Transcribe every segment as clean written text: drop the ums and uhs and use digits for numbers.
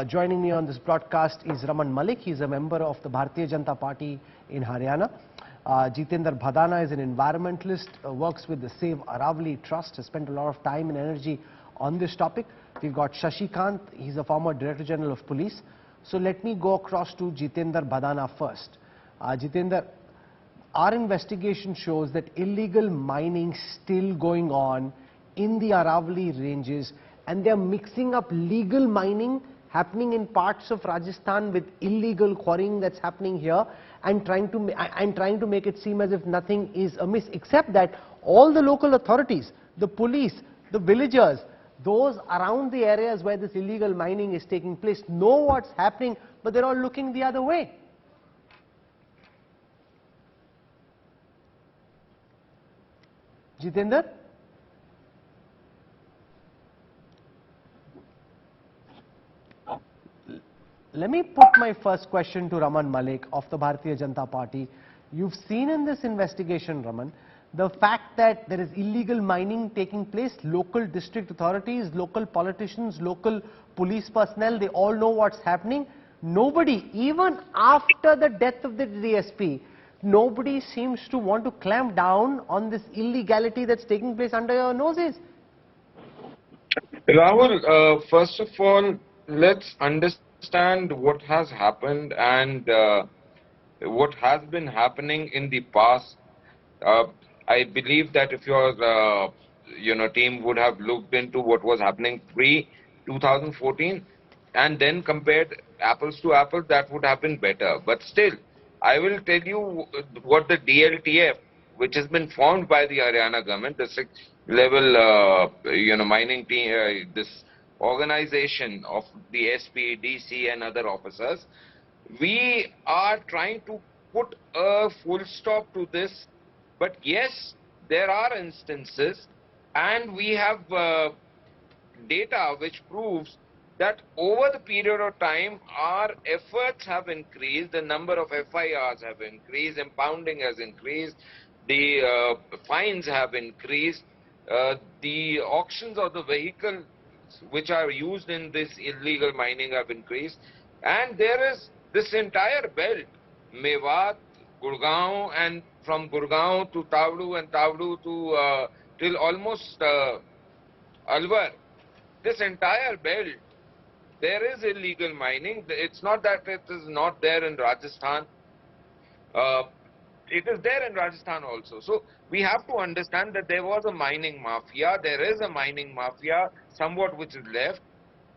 Joining me on this broadcast is Raman Malik. He's a member of the Bharatiya Janata Party in Haryana. Jitendra Bhadana is an environmentalist, works with the Save Aravali Trust, has spent a lot of time and energy on this topic. We've got Shashikant, he's a former Director General of Police. So let me go across to Jitendra Bhadana first. Jitendra, our investigation shows that illegal mining still going on in the Aravali ranges, and they're mixing up legal mining happening in parts of Rajasthan with illegal quarrying that's happening here, and trying to make it seem as if nothing is amiss, except that all the local authorities, the police, the villagers, those around the areas where this illegal mining is taking place know what's happening, but they're all looking the other way. Jitendra? Let me put my first question to Raman Malik of the Bharatiya Janata Party. You've seen in this investigation, Raman, the fact that there is illegal mining taking place. Local district authorities, local politicians, local police personnel, they all know what's happening. Nobody, even after the death of the DSP, nobody seems to want to clamp down on this illegality that's taking place under your noses. Rahul, first of all, let's understand what has happened and what has been happening in the past. I believe that if your team would have looked into what was happening pre-2014 and then compared apples to apples, that would have been better. But still, I will tell you what the DLTF, which has been formed by the Haryana government, the 6th level mining team, this organization of the SP, DC and other officers, we are trying to put a full stop to this. But yes, there are instances, and we have data which proves that over the period of time, our efforts have increased, the number of FIRs have increased, impounding has increased, the fines have increased, the auctions of the vehicles which are used in this illegal mining have increased, and there is this entire belt, Mewat, Gurgaon, and from Gurgaon to Taoru and Taoru to till almost Alwar, this entire belt, there is illegal mining. It's not that it is not there in Rajasthan. It is there in Rajasthan also. So we have to understand that there was a mining mafia. There is a mining mafia, somewhat which is left.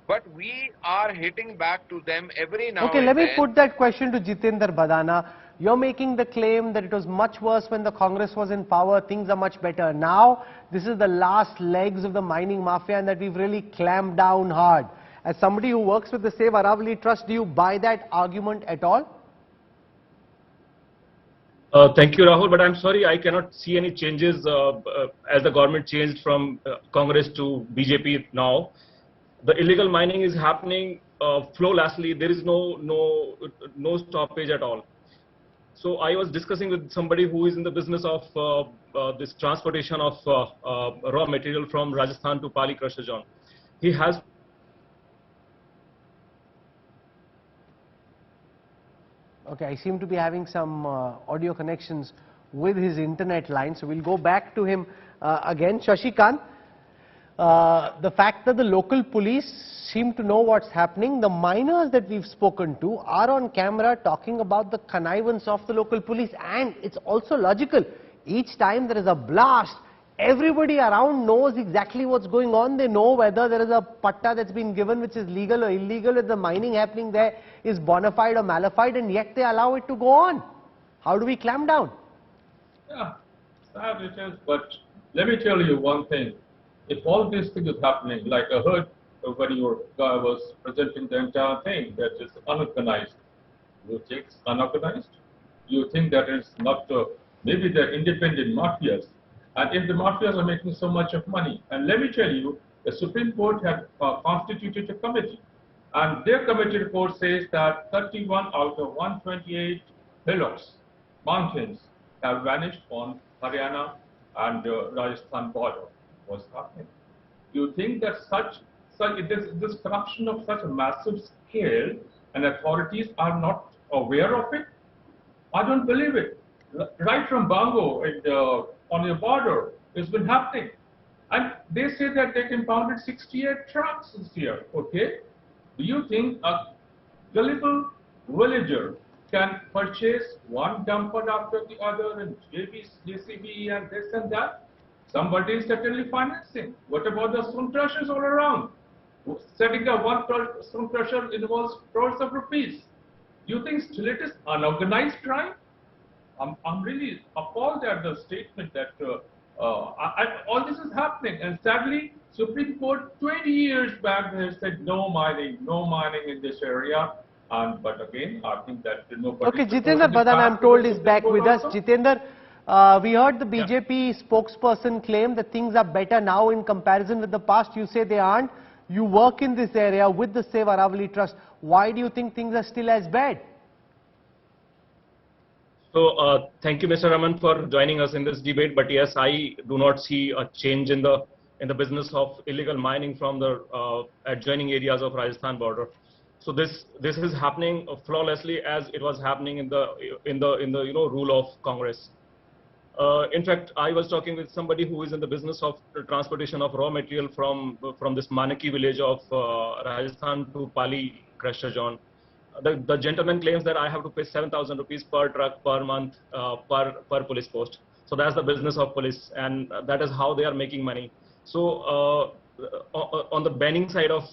But we are hitting back to them every now and then. Okay, let me put that question to Jitendra Bhadana. You're making the claim that it was much worse when the Congress was in power, things are much better. Now, this is the last legs of the mining mafia and that we've really clamped down hard. As somebody who works with the Save Aravali Trust, do you buy that argument at all? Thank you, Rahul, but I'm sorry, I cannot see any changes as the government changed from Congress to BJP now. The illegal mining is happening flawlessly. There is no stoppage at all. So I was discussing with somebody who is in the business of this transportation of raw material from Rajasthan to Pali crusher zone. He has Okay, I seem to be having some audio connections with his internet line, so we'll go back to him again. Shashikant, the fact that the local police seem to know what's happening, the miners that we've spoken to are on camera talking about the connivance of the local police, and it's also logical. Each time there is a blast, everybody around knows exactly what's going on. They know whether there is a patta that's been given which is legal or illegal, if the mining happening there is bona fide or mala fide, and yet they allow it to go on. How do we clamp down? Yeah, sad it is, but let me tell you one thing. If all these things is happening, like I heard when your guy was presenting the entire thing, that is unorganized. You think it's unorganized? You think that it's not, maybe they're independent mafias. And if the mafias are making so much of money, and let me tell you, the Supreme Court had constituted a committee. And their committee report says that 31 out of 128 hillocks, mountains, have vanished on Haryana and Rajasthan border. What's happening? You think that such this corruption of such a massive scale and authorities are not aware of it? I don't believe it. Right from Bango on the border, it's been happening. And they say that they impounded 68 trucks this year, okay? Do you think a gullible villager can purchase one dumper after the other and JCB and this and that? Somebody is certainly financing. What about the stone crushers all around? Setting up one stone crusher involves crores of rupees. Do you think still it is unorganized crime? I'm really appalled at the statement that all this is happening. And sadly, Supreme Court 20 years back has said no mining in this area. But again, I think that nobody... Okay, Jitendra Badana, I'm told, is back with us. Jitendra, we heard the BJP spokesperson claim that things are better now in comparison with the past. You say they aren't. You work in this area with the Save Aravali Trust. Why do you think things are still as bad? So, thank you, Mr. Raman, for joining us in this debate. But yes, I do not see a change in the business of illegal mining from the adjoining areas of Rajasthan border. So this is happening flawlessly as it was happening in the rule of Congress. In fact, I was talking with somebody who is in the business of transportation of raw material from this Manaki village of Rajasthan to Pali crusher zone. The gentleman claims that I have to pay 7,000 rupees per truck per month per police post. So that's the business of police, and that is how they are making money. So on the banning side of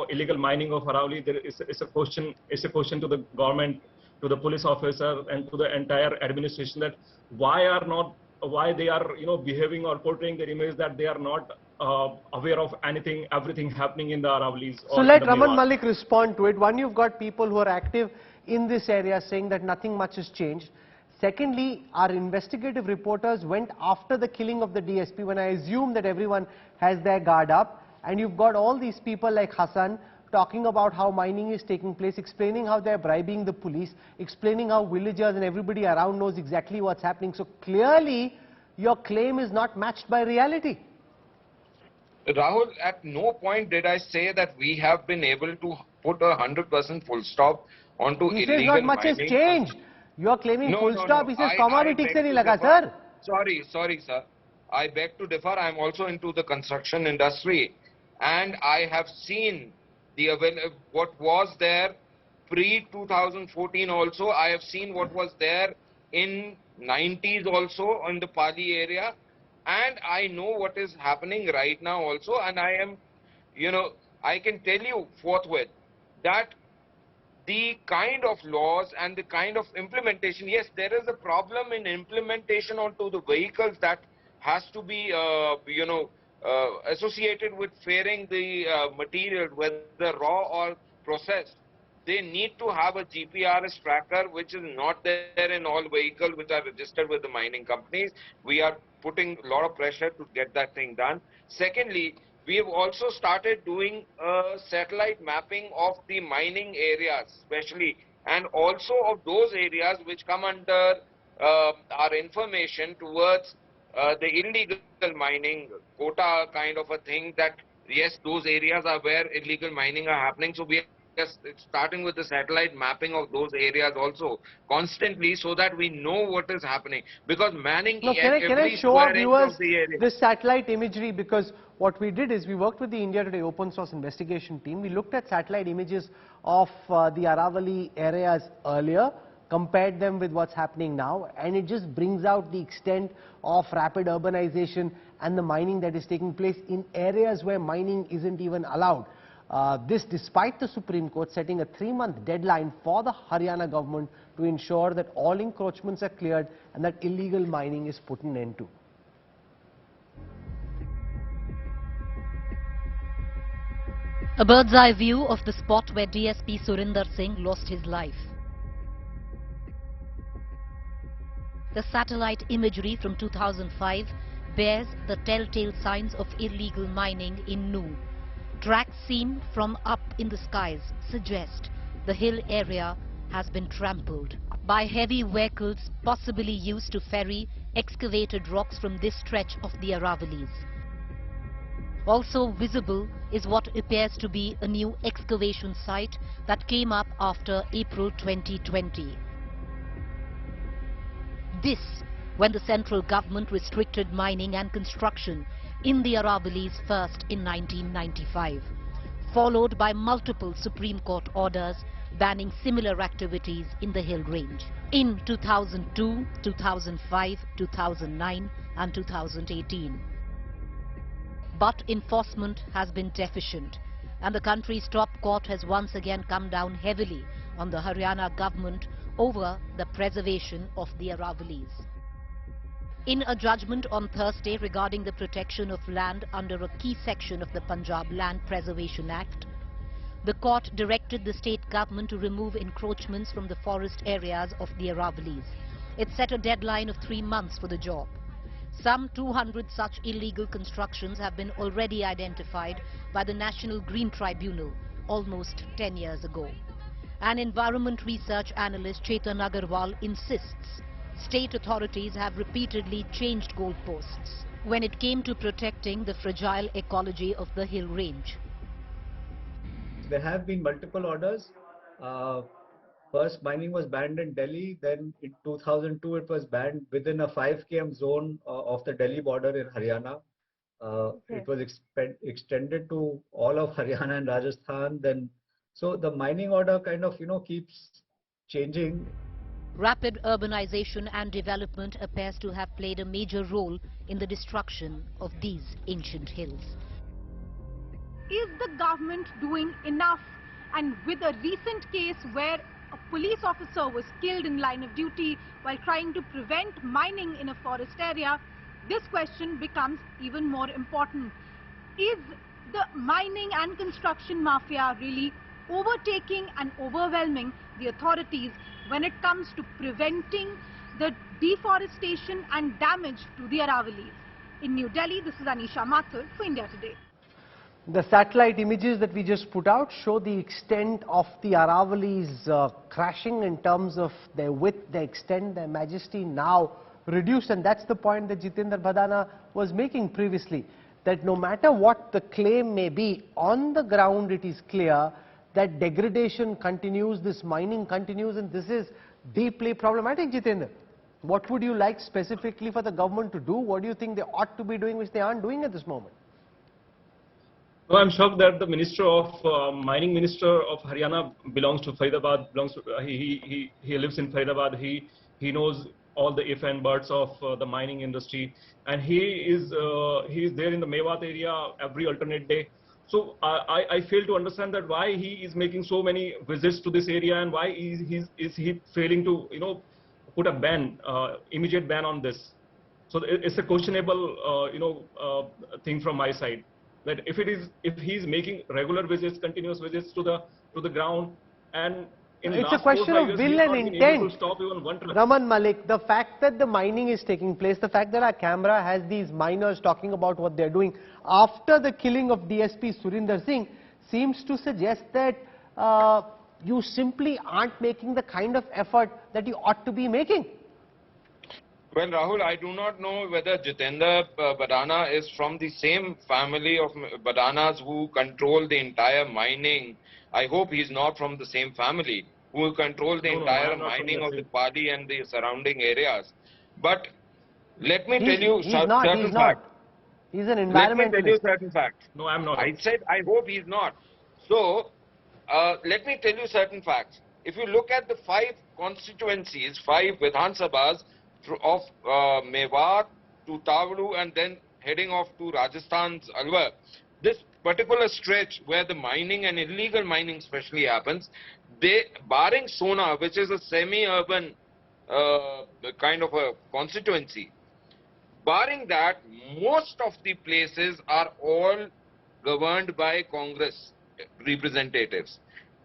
illegal mining of Aravali, there is a question to the government, to the police officer, and to the entire administration that why they are behaving or portraying their image that they are not aware of everything happening in the Aravalis. So let Raman Malik respond to it. One, you've got people who are active in this area saying that nothing much has changed. Secondly, our investigative reporters went after the killing of the DSP when I assume that everyone has their guard up. And you've got all these people like Hassan talking about how mining is taking place, explaining how they're bribing the police, explaining how villagers and everybody around knows exactly what's happening. So clearly, your claim is not matched by reality. Rahul, at no point did I say that we have been able to put 100% full stop onto illegal mining. He says not much has changed. You are claiming full stop. He says commodity se nahi laga, sir. Sorry, sir. I beg to differ. I am also into the construction industry, and I have seen what was there pre-2014 also. I have seen what was there in 90s also in the Pali area. And I know what is happening right now also, and I am, I can tell you forthwith that the kind of laws and the kind of implementation, yes, there is a problem in implementation onto the vehicles that has to be, associated with fairing the material, whether raw or processed. They need to have a GPRS tracker, which is not there in all vehicles which are registered with the mining companies. We are putting a lot of pressure to get that thing done. Secondly, we have also started doing satellite mapping of the mining areas, especially, and also of those areas which come under our information towards the illegal mining quota kind of a thing, that yes, those areas are where illegal mining are happening. So we are starting with the satellite mapping of those areas also constantly, so that we know what is happening, because manning can I show our viewers this satellite imagery? Because what we did is we worked with the India Today open source investigation team. We looked at satellite images of the Aravali areas earlier, compared them with what's happening now, and it just brings out the extent of rapid urbanization and the mining that is taking place in areas where mining isn't even allowed. This despite the Supreme Court setting a 3-month deadline for the Haryana government to ensure that all encroachments are cleared and that illegal mining is put an end to. A bird's eye view of the spot where DSP Surendra Singh lost his life. The satellite imagery from 2005 bears the telltale signs of illegal mining in Nu. Tracks seen from up in the skies suggest the hill area has been trampled by heavy vehicles possibly used to ferry excavated rocks from this stretch of the Aravalis. Also visible is what appears to be a new excavation site that came up after April 2020. This, when the central government restricted mining and construction in the Aravallis first in 1995, followed by multiple Supreme Court orders banning similar activities in the hill range in 2002, 2005, 2009 and 2018. But enforcement has been deficient, and the country's top court has once again come down heavily on the Haryana government over the preservation of the Aravallis. In a judgment on Thursday regarding the protection of land under a key section of the Punjab Land Preservation Act, the court directed the state government to remove encroachments from the forest areas of the Aravallis. It set a deadline of 3 months for the job. Some 200 such illegal constructions have been already identified by the National Green Tribunal almost 10 years ago. An environment research analyst, Chetan Agarwal, insists state authorities have repeatedly changed goalposts when it came to protecting the fragile ecology of the hill range. There have been multiple orders. First, mining was banned in Delhi. Then in 2002, it was banned within a 5 km zone of the Delhi border in Haryana. It was extended to all of Haryana and Rajasthan. Then, so the mining order kind of, keeps changing. Rapid urbanization and development appears to have played a major role in the destruction of these ancient hills. Is the government doing enough? And with a recent case where a police officer was killed in line of duty while trying to prevent mining in a forest area, this question becomes even more important. Is the mining and construction mafia really overtaking and overwhelming the authorities when it comes to preventing the deforestation and damage to the Aravallis? In New Delhi, this is Anisha Mathur for India Today. The satellite images that we just put out show the extent of the Aravallis crashing in terms of their width, their extent, their majesty now reduced, and that's the point that Jitendra Bhadana was making previously, that no matter what the claim may be, on the ground it is clear that degradation continues, this mining continues, and this is deeply problematic. Jitendra, what would you like specifically for the government to do? What do you think they ought to be doing which they aren't doing at this moment? No, I'm shocked that the mining minister of Haryana belongs to Faridabad. He lives in Faridabad. He knows all the if and buts of the mining industry, and he is there in the Mewat area every alternate day. So I fail to understand that why he is making so many visits to this area, and why is he failing to put a ban, immediate ban on this. So it's a questionable thing from my side. That if he's making regular visits, continuous visits to the ground, and it's a question of will and intent. Raman Malik, the fact that the mining is taking place, the fact that our camera has these miners talking about what they're doing after the killing of DSP Surendra Singh seems to suggest that you simply aren't making the kind of effort that you ought to be making. Well, Rahul, I do not know whether Jitendra Bhadana is from the same family of Bhadanas who control the entire mining. I hope he's not from the same family who control the entire mining of the Pali and the surrounding areas. But let me tell you certain facts. He's an environmentalist. Let me tell you certain facts. No, I'm not. I said I hope he's not. So, let me tell you certain facts. If you look at the 5 constituencies, 5 Vidhan Sabhas, of Mewat to Taoru and then heading off to Rajasthan's Alwar, this particular stretch where the mining and illegal mining especially happens, barring Sona, which is a semi-urban kind of a constituency, barring that, most of the places are all governed by Congress representatives.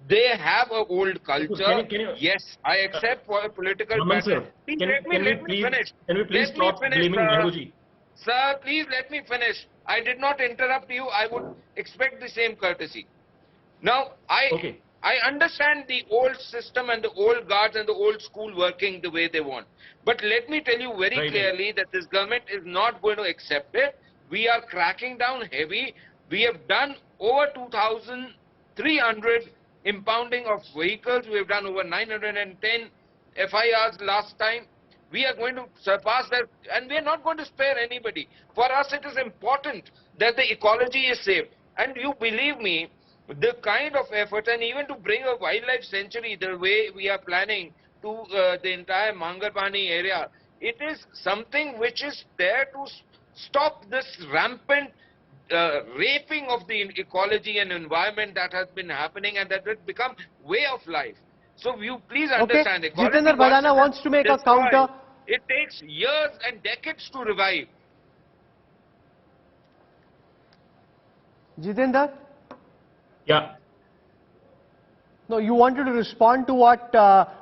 They have an old culture. Yes, I accept for a political pattern. Let me finish. Can we please stop blaming Nehruji? Sir, please let me finish. I did not interrupt you. I would expect the same courtesy. Now, I understand the old system and the old guards and the old school working the way they want. But let me tell you very clearly that this government is not going to accept it. We are cracking down heavy We have done over 2,300 impounding of vehicles. We have done over 910 FIRs last time. We are going to surpass that, and we are not going to spare anybody. For us, it is important that the ecology is safe. And you believe me, the kind of effort, and even to bring a wildlife sanctuary the way we are planning to the entire Mangalpani area, it is something which is there to stop this rampant raping of the ecology and environment that has been happening, and that will become way of life. So you please understand, ecology Jitendra Bhadana wants to make a counter. It takes years and decades to revive. Jitendra? Yeah. No, you wanted to respond to what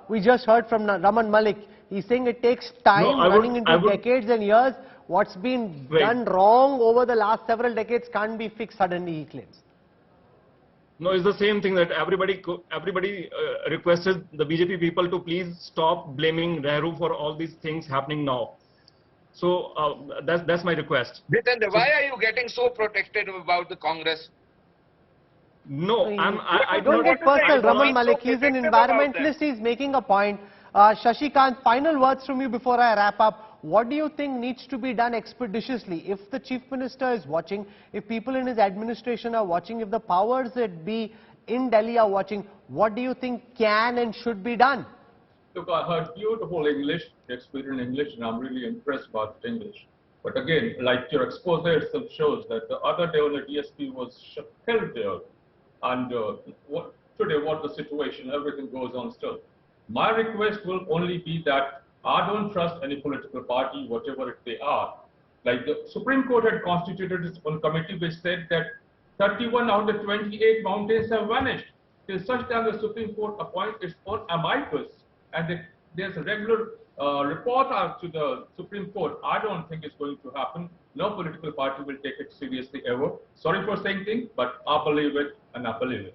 we just heard from Raman Malik. He's saying it takes time, running into decades and years. What's been done wrong over the last several decades can't be fixed suddenly, he claims. No, it's the same thing that everybody requested the BJP people to please stop blaming Nehru for all these things happening now. So that's my request. Jitendra, why are you getting so protective about the Congress? No, I don't get personal, Raman Malik. He's an environmentalist. He's making a point. Shashikant, final words from you before I wrap up. What do you think needs to be done expeditiously? If the Chief Minister is watching, if people in his administration are watching, if the powers that be in Delhi are watching, what do you think can and should be done? Look, I heard beautiful English, Shakespearean English, and I'm really impressed by the English. But again, like your expose itself shows that the other day when the DSP was held there, and today what the situation, everything goes on still. My request will only be that I don't trust any political party, whatever they are. Like the Supreme Court had constituted its own committee which said that 31 out of 28 mountains have vanished. Till such time the Supreme Court appoints its own amicus, and there's a regular report out to the Supreme Court. I don't think it's going to happen. No political party will take it seriously ever. Sorry for saying things, but I believe it and I believe it.